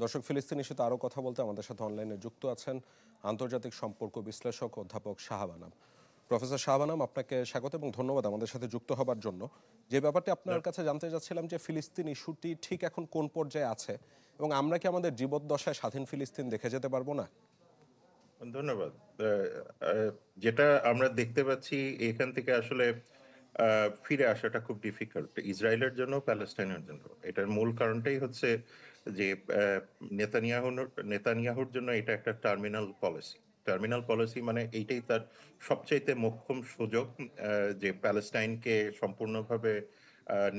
দর্শক, ফিলিস্তিন ইস্যুতে আরও কথা বলতে আমাদের সাথে অনলাইনে যুক্ত আছেন আন্তর্জাতিক সম্পর্ক বিশ্লেষক অধ্যাপক শাহাবানাম। প্রফেসর শাহাবানাম, আপনাকে স্বাগত এবং ধন্যবাদ আমাদের সাথে যুক্ত হবার জন্য। যে ব্যাপারটি আপনার কাছে জানতে চাচ্ছিলাম যে ফিলিস্তিন ইস্যুটি ঠিক এখন কোন পর্যায়ে আছে এবং আমরা কি আমাদের জীবদ্দশায় স্বাধীন ফিলিস্তিন দেখে যেতে পারবো না? ধন্যবাদ। যেটা আমরা দেখতে পাচ্ছি এখান থেকে আসলে ফিরে আসাটা খুব ডিফিকাল্ট ইসরায়েলের জন্য, প্যালেস্টাইনের জন্য। এটার মূল কারণটাই হচ্ছে যে নেতানিয়াহুর জন্য এটা একটা টার্মিনাল পলিসি মানে এইটাই তার সবচাইতে মোক্ষম সুযোগ, যে প্যালেস্টাইনকে সম্পূর্ণভাবে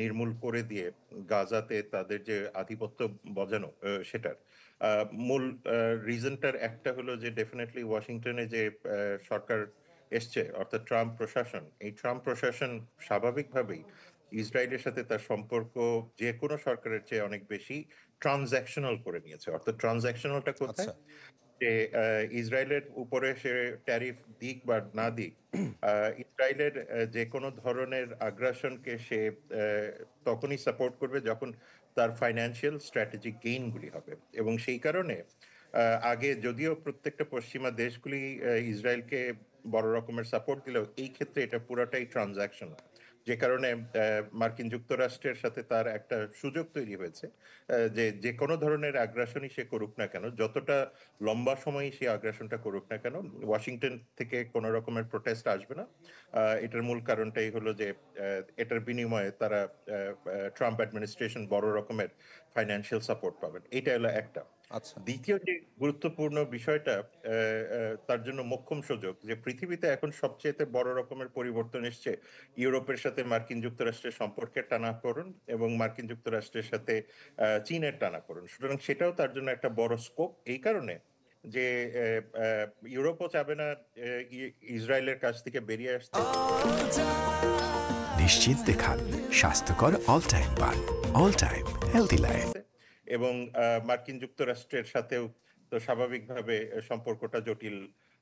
নির্মূল করে দিয়ে গাজাতে তাদের যে আধিপত্য বজানো, সেটার মূল রিজনটার একটা হলো যে ডেফিনেটলি ওয়াশিংটনে যে সরকার এসছে, অর্থাৎ ট্রাম্প প্রশাসন, এই ট্রাম্প প্রশাসন স্বাভাবিকভাবেই ইসরায়েলের সাথে তার সম্পর্ক যে কোনো সরকারের চেয়ে অনেক বেশি ট্রানজ্যাকশনাল করে নিয়েছে। অর্থাৎ ট্রানজ্যাকশনালটা কোথায়? আচ্ছা। যে ইসরায়েলের উপরে সে ট্যারিফ দিক বা না দিক, ইসরায়েলের যে কোনো ধরনের আগ্রাসনকে সে তখনই সাপোর্ট করবে যখন তার ফাইন্যান্সিয়াল স্ট্র্যাটেজিক গেইনগুলি হবে। এবং সেই কারণে আগে যদিও প্রত্যেকটা পশ্চিমা দেশগুলি ইসরায়েলকে বড় রকমের সাপোর্ট দিলেও এই ক্ষেত্রে এটা পুরাটাই ট্রানজ্যাকশন, যে কারণে মার্কিন যুক্তরাষ্ট্রের সাথে তার একটা সুযোগ তৈরি হয়েছে, যে যে কোনো ধরনের আগ্রাসনই সে করুক না কেন, যতটা লম্বা সময়ই সে আগ্রাসনটা করুক না কেন, ওয়াশিংটন থেকে কোনো রকমের প্রোটেস্ট আসবে না। এটার মূল কারণটাই হলো যে এটার বিনিময়ে তারা ট্রাম্প অ্যাডমিনিস্ট্রেশন বড় রকমের ফাইন্যান্সিয়াল সাপোর্ট পাবেন। এটা হলো একটা। আচ্ছা। দ্বিতীয় যে গুরুত্বপূর্ণ বিষয়টা, তার জন্য মোক্ষম সুযোগ, যে পৃথিবীতে এখন সবচেয়ে বড় রকমের পরিবর্তন এসছে ইউরোপের সাথে মার্কিন যুক্তরাষ্ট্রের সম্পর্কের টানাপোড়েন এবং মার্কিন যুক্তরাষ্ট্রের সাথে চীনের টানাপোড়েন। সুতরাং সেটাও তার জন্য একটা বড় স্কোপ। এই কারণে যে ইউরোপও চাবে না ইসরায়েলের কাছ থেকে বেরিয়ে আসতে। নিশ্চিন্তে খান স্বাস্থ্যকর অল টাইম পান। All time healthy life. এবং মার্কিন যুক্তরাষ্ট্রের সাথেও তো স্বাভাবিকভাবে সম্পর্কটা জটিল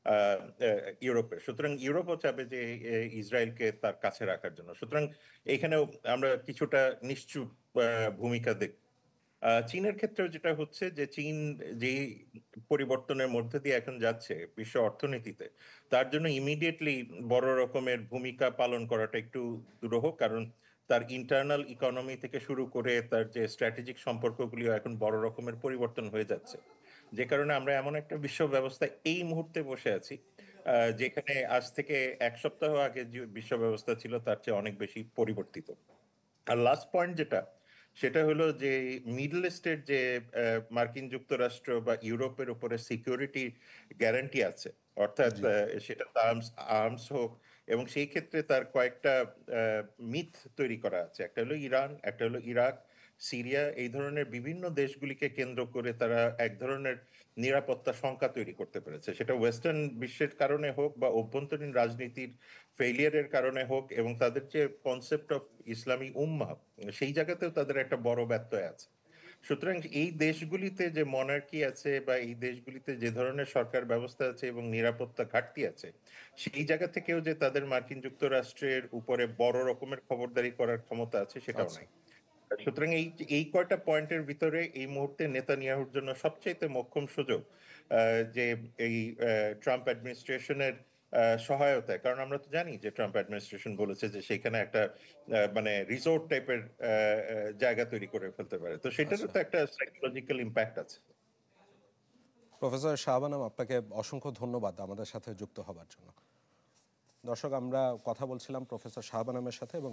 আহ, ইউরোপের। সুতরাং ইউরোপও চাবে যে ইসরায়েলকে তার কাছে রাখার জন্য। সুতরাং এখানেও আমরা কিছুটা নিশ্চুপ ভূমিকা দেখব। চীনের ক্ষেত্রেও যেটা হচ্ছে যে চীন যে পরিবর্তনের মধ্যে দিয়ে এখন যাচ্ছে বিশ্ব অর্থনীতিতে, তার জন্য ইমিডিয়েটলি বড় রকমের ভূমিকা পালন করাটা একটু দুরূহ। কারণ তার ইন্টারনাল ইকোনমি থেকে শুরু করে তার যে স্ট্র্যাটেজিক সম্পর্কগুলিও এখন বড় রকমের পরিবর্তন হয়ে যাচ্ছে। যে কারণে আমরা এমন একটা বিশ্ব ব্যবস্থা এই মুহূর্তে বসে আছি, যেখানে আজ থেকে এক সপ্তাহ আগে যে বিশ্ব ব্যবস্থা ছিল তার চেয়ে অনেক বেশি পরিবর্তিত। আর লাস্ট পয়েন্ট যেটা, সেটা হলো যে মিডল ইস্টের যে মার্কিন যুক্তরাষ্ট্র বা ইউরোপের উপরে সিকিউরিটি গ্যারান্টি আছে, অর্থাৎ জি। সেটা আর্মস আর্মস হোক, এবং সেই ক্ষেত্রে তার কয়েকটা মিথ তৈরি করা আছে। একটা হলো ইরান, একটা হলো ইরাক, সিরিয়া, এই ধরনের বিভিন্ন দেশগুলিকে কেন্দ্র করে তারা এক ধরনের নিরাপত্তা শঙ্কা তৈরি করতে পেরেছে। সেটা ওয়েস্টার্ন বিশ্বের কারণে হোক বা অভ্যন্তরীণ রাজনীতির ফেইলিয়ারের কারণে হোক, এবং তাদের যে কনসেপ্ট অফ ইসলামী উম্মাহ, সেই জায়গাতেও তাদের একটা বড় ব্যত্যয় আছে। সুতরাং এই দেশগুলিতে যে মনার্কি আছে বা এই দেশগুলিতে যে ধরনের সরকার ব্যবস্থা আছে এবং নিরাপত্তা ঘাটতি আছে, সেই জায়গা থেকেও যে তাদের মার্কিন যুক্তরাষ্ট্রের উপরে বড় রকমের খবরদারি করার ক্ষমতা আছে সেটাও আচ্ছা। নাই। সুতরাং এই এই কয়টা পয়েন্টের ভিতরে এই মুহূর্তে নেতানিয়াহুর জন্য সবচেয়ে মোক্ষম সুযোগ যে এই ট্রাম্প অ্যাডমিনিস্ট্রেশনের সহায়তায়। কারণ আমরা তো জানি যে ট্রাম্প অ্যাডমিনিস্ট্রেশন বলেছে যে সেখানে একটা মানে রিসোর্ট টাইপের জায়গা তৈরি করে ফেলতে পারে, তো সেটারও আচ্ছা। তো একটা সাইকোলজিক্যাল ইম্প্যাক্ট আছে। প্রফেসর শাহাবানাম, আপনাকে অসংখ্য ধন্যবাদ আমাদের সাথে যুক্ত হবার জন্য। দর্শক, আমরা কথা বলছিলাম প্রফেসর শাহাবানামের সাথে এবং